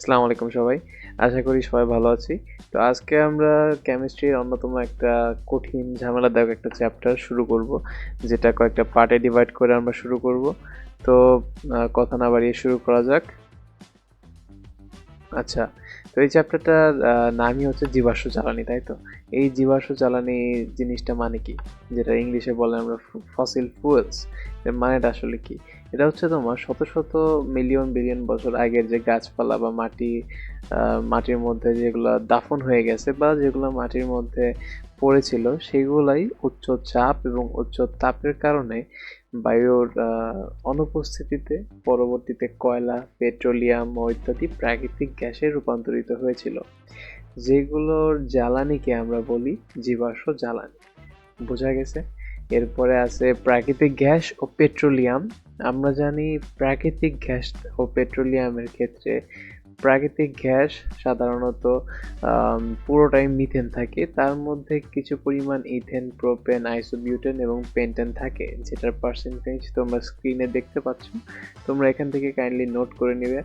আসসালামু আলাইকুম সবাই। আশা করি সবাই ভালো আছি। তো আজকে আমরা কেমিস্ট্রির অন্যতম একটা কঠিন ঝামেলাদায়ক একটা চ্যাপ্টার শুরু করব। যেটা কয়েকটা পার্টে ডিভাইড করে আমরা শুরু করব। তো কথা না বাড়িয়ে শুরু করা যাক। আচ্ছা, তো এই চ্যাপ্টারটার নামই হচ্ছে জীবাশ্ম জ্বালানি, তাই তো? এই জীবাশ্ম জ্বালানি জিনিসটা মানে কি? যেটা ইংলিশে বলে আমরা ফসিল ফুয়েলস। এর মানেটা আসলে কি? এটা হচ্ছে তোমার শত শত মিলিয়ন বিলিয়ন বছর আগের যে গাছপালা বা মাটির মধ্যে যেগুলা দাফন হয়ে গেছে বা যেগুলো মাটির মধ্যে পড়েছিল সেগুলাই উচ্চ চাপ এবং উচ্চ তাপের কারণে বায়ুর অনুপস্থিতিতে পরবর্তীতে কয়লা, পেট্রোলিয়াম ও ইত্যাদি প্রাকৃতিক গ্যাসে রূপান্তরিত হয়েছিল, যেগুলোর জ্বালানিকে আমরা বলি জীবাশ্ম জ্বালানি। বোঝা গেছে? এরপরে আছে প্রাকৃতিক গ্যাস ও পেট্রোলিয়াম। আমরা জানি প্রাকৃতিক গ্যাস ও পেট্রোলিয়ামের ক্ষেত্রে প্রাকৃতিক গ্যাস সাধারণত পুরোটাই মিথেন থাকে, তার মধ্যে কিছু পরিমাণ ইথেন, প্রোপেন, আইসোবিউটেন এবং পেন্টেন থাকে, যেটার পার্সেন্টেজ তোমরা স্ক্রিনে দেখতে পাচ্ছ। তোমরা এখান থেকে কাইন্ডলি নোট করে নেবে।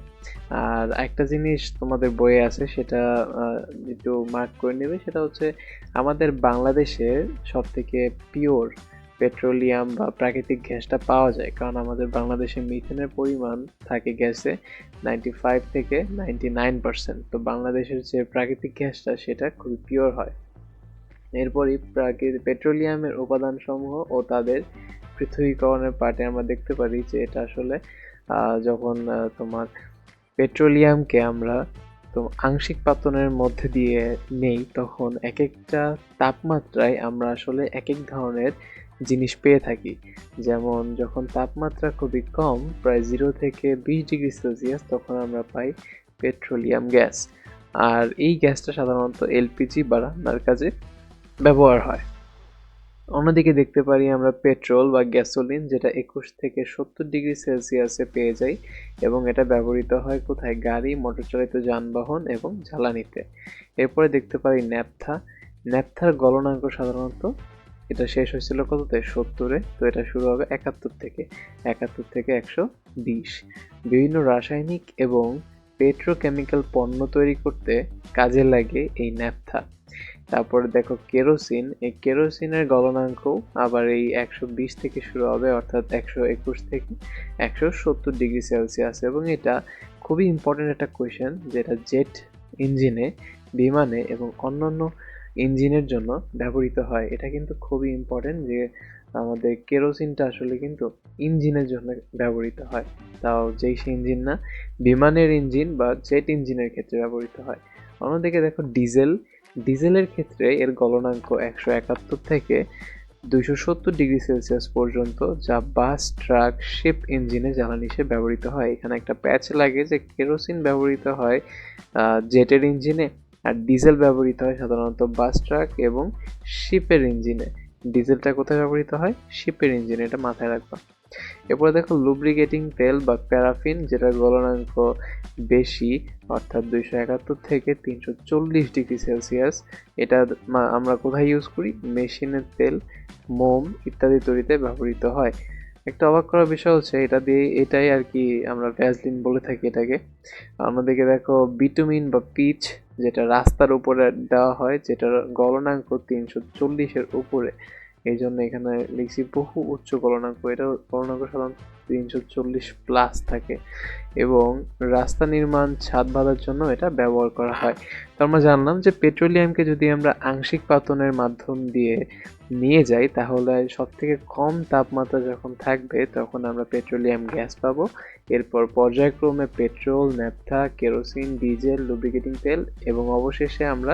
আর একটা জিনিস তোমাদের বইয়ে আছে, সেটা একটু মার্ক করে নেবে। সেটা হচ্ছে আমাদের বাংলাদেশে সব থেকে পিওর পেট্রোলিয়াম বা প্রাকৃতিক গ্যাসটা পাওয়া যায়, কারণ আমাদের বাংলাদেশে মিথেনের পরিমাণ থাকে গ্যাসে 95 থেকে 99%। তো বাংলাদেশের যে প্রাকৃতিক গ্যাসটা সেটা খুবই পিওর হয়। এরপরই পেট্রোলিয়ামের উপাদানসমূহ ও তাদের পৃথকীকরণের পার্টে আমরা দেখতে পারি যে এটা আসলে যখন তোমার পেট্রোলিয়ামকে আমরা তো আংশিক পাতনের মধ্যে দিয়ে নেই, তখন এক একটা তাপমাত্রায় আমরা আসলে এক এক ধরনের জিনিস পেয়ে থাকি। যেমন যখন তাপমাত্রা খুবই কম, প্রায় 0 থেকে 20 ডিগ্রি সেলসিয়াস, তখন আমরা পাই পেট্রোলিয়াম গ্যাস। আর এই গ্যাসটা সাধারণত এলপিজি বা রান্নার কাজে ব্যবহার হয়। অন্যদিকে দেখতে পারি আমরা পেট্রোল বা গ্যাসোলিন, যেটা 21 থেকে 70 ডিগ্রি সেলসিয়াসে পেয়ে যাই, এবং এটা ব্যবহৃত হয় কোথায়? গাড়ি, মোটরচালিত যানবাহন এবং জ্বালানিতে। এরপরে দেখতে পারি ন্যাপথা। ন্যাপথার গলনাঙ্ক সাধারণত এটা শেষ হয়েছিল কততে? 70-এ। তো এটা শুরু হবে 71 থেকে 120। বিভিন্ন রাসায়নিক এবং পেট্রোকেমিক্যাল পণ্য তৈরি করতে কাজে লাগে এই ন্যাপথা। তারপরে দেখো কেরোসিন। এই কেরোসিনের গলনাঙ্ক আবার এই 120 থেকে শুরু হবে, অর্থাৎ 121 থেকে 170 ডিগ্রি সেলসিয়াস। এবং এটা খুবই ইম্পর্টেন্ট একটা কোয়েশ্চেন, যেটা জেট ইঞ্জিনে, বিমানে এবং অন্যান্য ইঞ্জিনের জন্য ব্যবহৃত হয়। এটা কিন্তু খুবই ইম্পর্টেন্ট যে আমাদের কেরোসিনটা আসলে কিন্তু ইঞ্জিনের জন্য ব্যবহৃত হয়, তাও যেই সে ইঞ্জিন না, বিমানের ইঞ্জিন বা জেট ইঞ্জিনের ক্ষেত্রে ব্যবহৃত হয়। অন্যদিকে দেখো ডিজেল। ডিজেলের ক্ষেত্রে এর গলনাঙ্ক 171 থেকে 270 ডিগ্রি সেলসিয়াস পর্যন্ত, যা বাস, ট্রাক, শিপ ইঞ্জিনে জ্বালানি হিসেবে ব্যবহৃত হয়। এখানে একটা প্যাচ লাগে যে কেরোসিন ব্যবহৃত হয় জেটের ইঞ্জিনে, আর ডিজেল ব্যবহৃত হয় সাধারণত বাস, ট্রাক এবং শিপের ইঞ্জিনে। ডিজেলটা কোথায় ব্যবহৃত হয়? শিপের ইঞ্জিনে, এটা মাথায় রাখবা। এরপরে দেখো লুব্রিকেটিং তেল বা প্যারাফিন, যেটার গলনাঙ্ক বেশি, অর্থাৎ 271 থেকে 340 ডিগ্রি সেলসিয়াস। এটা আমরা কোথায় ইউজ করি? মেশিনের তেল, মোম ইত্যাদি তৈরিতে ব্যবহৃত হয়। একটা অবাক করার বিষয় হচ্ছে এটাই আর কি আমরা ভ্যাসলিন বলে থাকি এটাকে। অন্যদিকে দেখো বিটুমিন বা পিচ, যেটা রাস্তার উপরে দেওয়া হয়, যেটার গলনাঙ্ক 340-এর উপরে। এই জন্য এখানে লিখছি বহু উচ্চ গলনাঙ্ক। এটা গলনাঙ্ক সাধারণত 340+ থাকে, এবং রাস্তা নির্মাণ, ছাদ বাঁধার জন্য এটা ব্যবহার করা হয়। তো আমরা জানলাম যে পেট্রোলিয়ামকে যদি আমরা আংশিক পাতনের মাধ্যম দিয়ে নিয়ে যাই, তাহলে সব থেকে কম তাপমাত্রা যখন থাকবে তখন আমরা পেট্রোলিয়াম গ্যাস পাবো। এরপর পর্যায়ক্রমে petrol, naphtha, kerosene, diesel, lubricating তেল এবং অবশেষে আমরা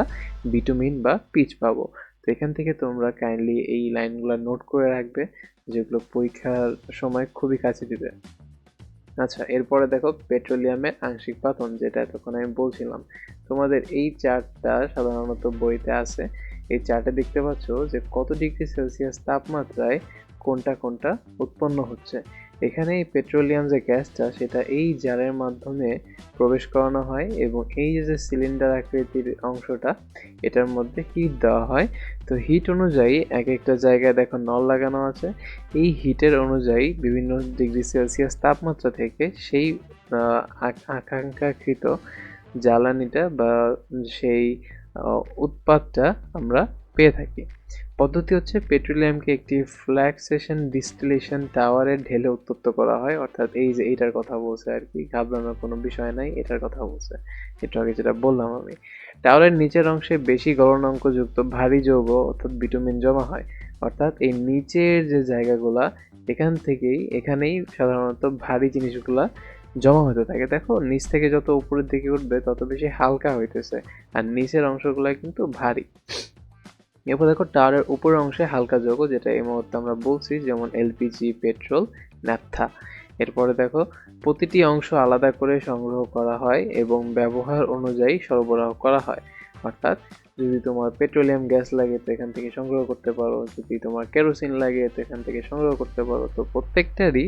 বিটুমিন বা পিচ পাবো। তো এখান থেকে তোমরা কাইন্ডলি এই লাইনগুলো নোট করে রাখবে, যেগুলো পরীক্ষার সময় খুবই কাছে দিবে। আচ্ছা, এরপরে দেখো পেট্রোলিয়ামের আংশিক পাতন, যেটা এতক্ষণ আমি বলছিলাম। তোমাদের এই চার্টটা সাধারণত বইতে আছে। এই চার্টে দেখতে পাচ্ছ যে কত ডিগ্রি সেলসিয়াস তাপমাত্রায় কোনটা কোনটা উৎপন্ন হচ্ছে। এখানে এই পেট্রোলিয়াম যে গ্যাসটা, সেটা এই জারের মাধ্যমে প্রবেশ করানো হয়, এবং এই যে সিলিন্ডার আকৃতির অংশটা, এটার মধ্যে হিট দেওয়া হয়। তো হিট অনুযায়ী এক একটা জায়গায় দেখো নল লাগানো আছে। এই হিটের অনুযায়ী বিভিন্ন ডিগ্রি সেলসিয়াস তাপমাত্রা থেকে সেই আকাঙ্ক্ষাকৃত জ্বালানিটা বা সেই উৎপাদটা আমরা পেয়ে থাকি। পদ্ধতি হচ্ছে পেট্রোলিয়ামকে একটি ফ্ল্যাক্সেশন ডিস্টিলেশন টাওয়ারে ঢেলে উত্তপ্ত করা হয়, অর্থাৎ এই যে এইটার কথা বলছে আর কি, ঘাবড়ানোর কোনো বিষয় নাই, এটার কথা বলছে। একটু আগে যেটা বললাম আমি, টাওয়ারের নিচের অংশে বেশি গলনাঙ্কযুক্ত ভারী যৌগ অর্থাৎ বিটুমিন জমা হয়। অর্থাৎ এই নিচের যে জায়গাগুলা এখানেই সাধারণত ভারী জিনিসগুলা জমা হতে থাকে। দেখো নিচ থেকে যত উপরের দিকে উঠবে তত বেশি হালকা হইতেছে, আর নিচের অংশগুলা কিন্তু ভারী। এরপর দেখো টাওয়ারের উপরের অংশে হালকা যৌগ, যেটা এই মুহূর্তে আমরা বলছি, যেমন এলপিজি, পেট্রোল, ন্যাপথা। এরপরে দেখো প্রতিটি অংশ আলাদা করে সংগ্রহ করা হয় এবং ব্যবহার অনুযায়ী সরবরাহ করা হয়। অর্থাৎ যদি তোমার পেট্রোলিয়াম গ্যাস লাগে তো এখান থেকে সংগ্রহ করতে পারো, যদি তোমার কেরোসিন লাগে তো এখান থেকে সংগ্রহ করতে পারো। তো প্রত্যেকটারই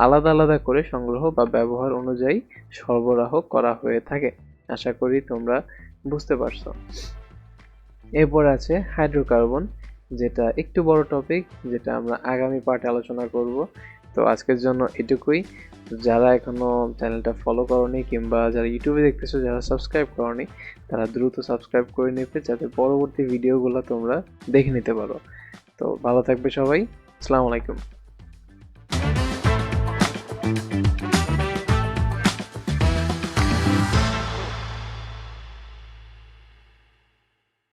আলাদা আলাদা করে সংগ্রহ বা ব্যবহার অনুযায়ী সরবরাহ করা হয়ে থাকে। আশা করি তোমরা বুঝতে পারছো। এরপর আছে হাইড্রোকার্বন, যেটা একটু বড় টপিক, যেটা আমরা আগামী পার্টে আলোচনা করব। তো আজকের জন্য এটুকুই। যারা এখনো চ্যানেলটা ফলো করনি কিংবা যারা ইউটিউবে দেখতেছো, যারা সাবস্ক্রাইব করনি, তারা দ্রুত সাবস্ক্রাইব করে নেবে, যাতে পরবর্তী ভিডিওগুলো তোমরা দেখে নিতে পারো। তো ভালো থাকবে সবাই। আসসালামু আলাইকুম।